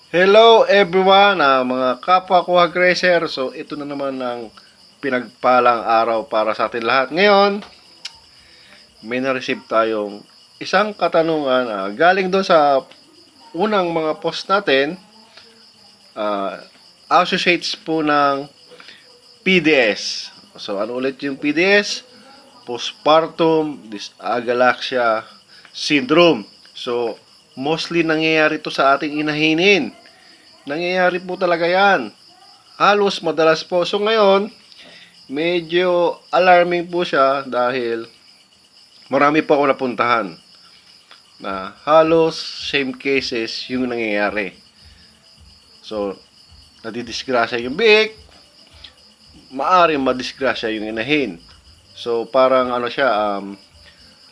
Hello everyone, mga kapwa ko Hagreser. So ito na naman ang pinagpalang araw para sa atin lahat. Ngayon, may na-receive tayong isang katanungan galing doon sa unang mga post natin. Associates po ng PDS. So ano ulit yung PDS? Postpartum Dysagalaxia Syndrome. So mostly nangyayari to sa ating inahinin. Nangyayari po talaga yan. Halos madalas po. So ngayon, medyo alarming po siya dahil marami pa ako napuntahan na halos same cases yung nangyayari. So, nadidisgrasya yung biik, maaring madisgrasya yung inahin. So, parang ano siya,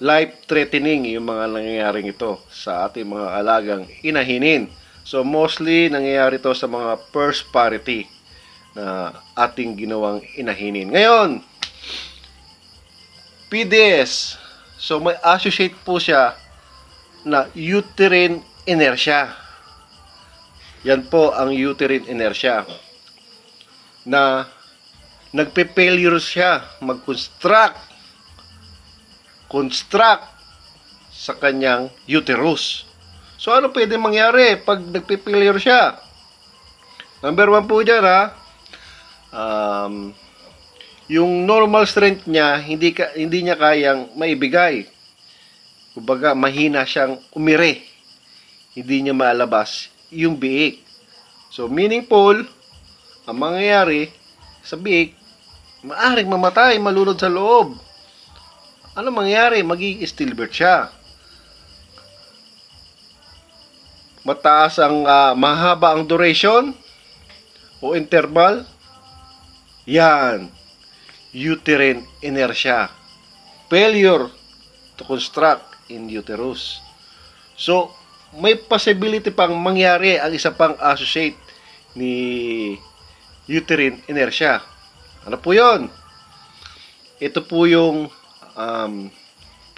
life-threatening yung mga nangyayaring ito sa ating mga alagang inahinin. So, mostly, nangyayari to sa mga first parity na ating ginawang inahinin. Ngayon, PDS. So, may associate po siya na uterine inertia. Yan po ang uterine inertia na nagpe-failure siya mag-construct sa kanyang uterus. So, ano pwede mangyari pag nagpe-failure siya? Number 1 po dyan, yung normal strength niya, hindi niya kayang maibigay. Kumbaga, mahina siyang umire. Hindi niya maalabas yung biik. So, meaningful, ang mangyayari sa biik, maaring mamatay, malunod sa loob. Ano mangyayari? Magiging stillbirth siya. Mataas ang mahaba ang duration o interval. Yan. Uterine inertia. Failure to construct in uterus. So, may possibility pang mangyari ang isa pang associate ni uterine inertia. Ano po yun? Ito po yung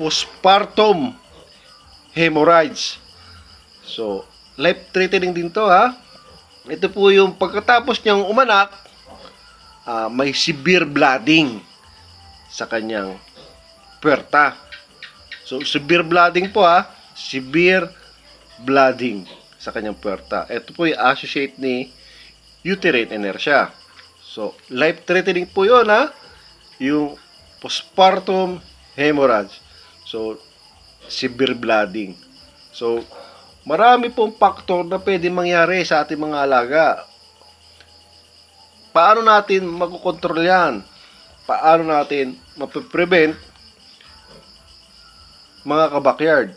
postpartum hemorrhage. So, life-threatening din to Ito po yung pagkatapos niyang umanak, may severe blooding sa kanyang puwerta. So, severe blooding po severe blooding sa kanyang puwerta. Ito po yung associate ni uterine inertia. So, life-threatening po yun yung postpartum hemorrhage. So, severe blooding. So, marami pong faktor na pwede mangyari sa ating mga alaga. Paano natin makukontrol yan? Paano natin mapiprevent mga kabakyard?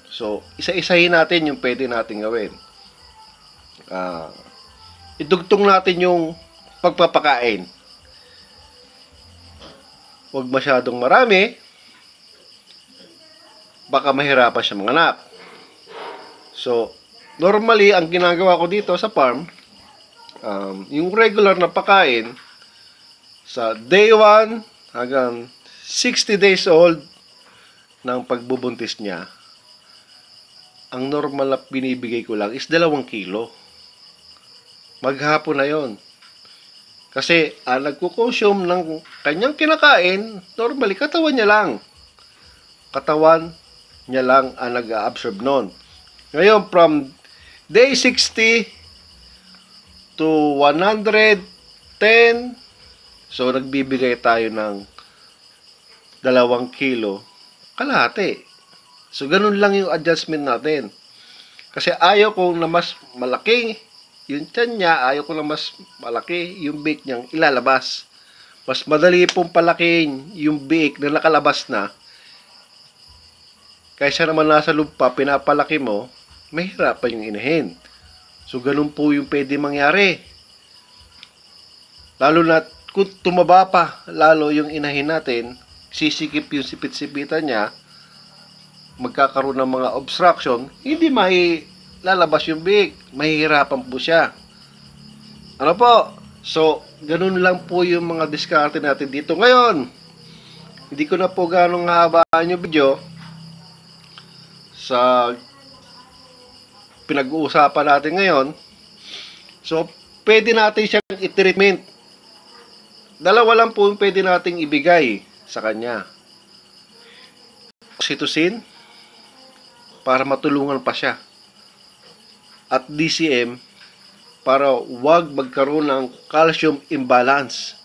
So, isa-isahin natin yung pwede natin gawin. Idugtong natin yung pagpapakain. Huwag masyadong marami, baka mahirapan siya manganak. So, normally, ang ginagawa ko dito sa farm, yung regular na pakain, sa day 1 hanggang 60 days old ng pagbubuntis niya, ang normal na binibigay ko lang is 2 kilo. Maghapon na yon. Kasi, nagko-consume ng kanyang kinakain, normally, katawan niya lang. Katawan niya lang ang nag-absorb nun. Ngayon, from day 60 to 110, so nagbibigay tayo ng 2 kilo, kalahati. So, ganun lang yung adjustment natin. Kasi ayaw ko na mas malaki yung tiyan niya, ayaw ko na mas malaki yung biik niyang ilalabas. Mas madali pong palakihin yung biik na nakalabas na kaysa naman nasa loob pa, pinapalaki mo, mahirapan yung inahin. So, ganun po yung pwede mangyari. Lalo na kung tumaba pa, lalo yung inahin natin, sisikip yung sipit-sipitan niya, magkakaroon ng mga obstruction, hindi lalabas yung biik. Mahihirapan po siya. Ano po? So, ganun lang po yung mga diskarte natin dito. Ngayon, hindi ko na po ganong habaan yung video sa pinag-uusapan natin ngayon. So, pwede natin siyang i-treatment. Dalawa lang po yung pwede nating ibigay sa kanya. Oxytocin, para matulungan pa siya. At DCM, para wag magkaroon ng calcium imbalance.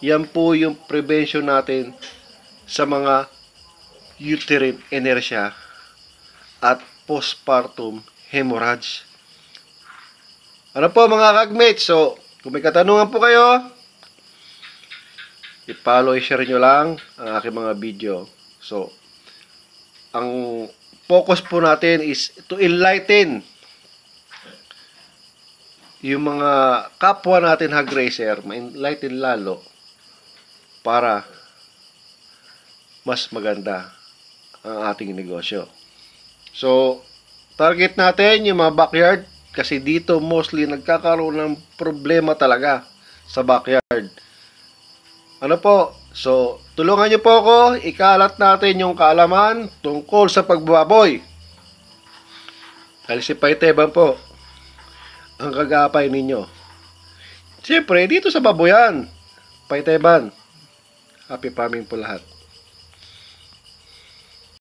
Yan po yung prevention natin sa mga uterine inertia at postpartum hemorrhage. Ano po mga kagmates? So, kung may katanungan po kayo, i-follow, i-share nyo lang ang aking mga video. So, ang focus po natin is to enlighten yung mga kapwa natin hog racer, ma-enlighten lalo para mas maganda ang ating negosyo. So, target natin yung mga backyard kasi dito mostly nagkakaroon ng problema talaga sa backyard. Ano po? So, tulungan niyo po ako, ikalat natin yung kaalaman tungkol sa pagbaboy. Dahil si Paiteban po ang kagapay ninyo. Siyempre, dito sa baboyan, Paiteban. Happy farming po lahat.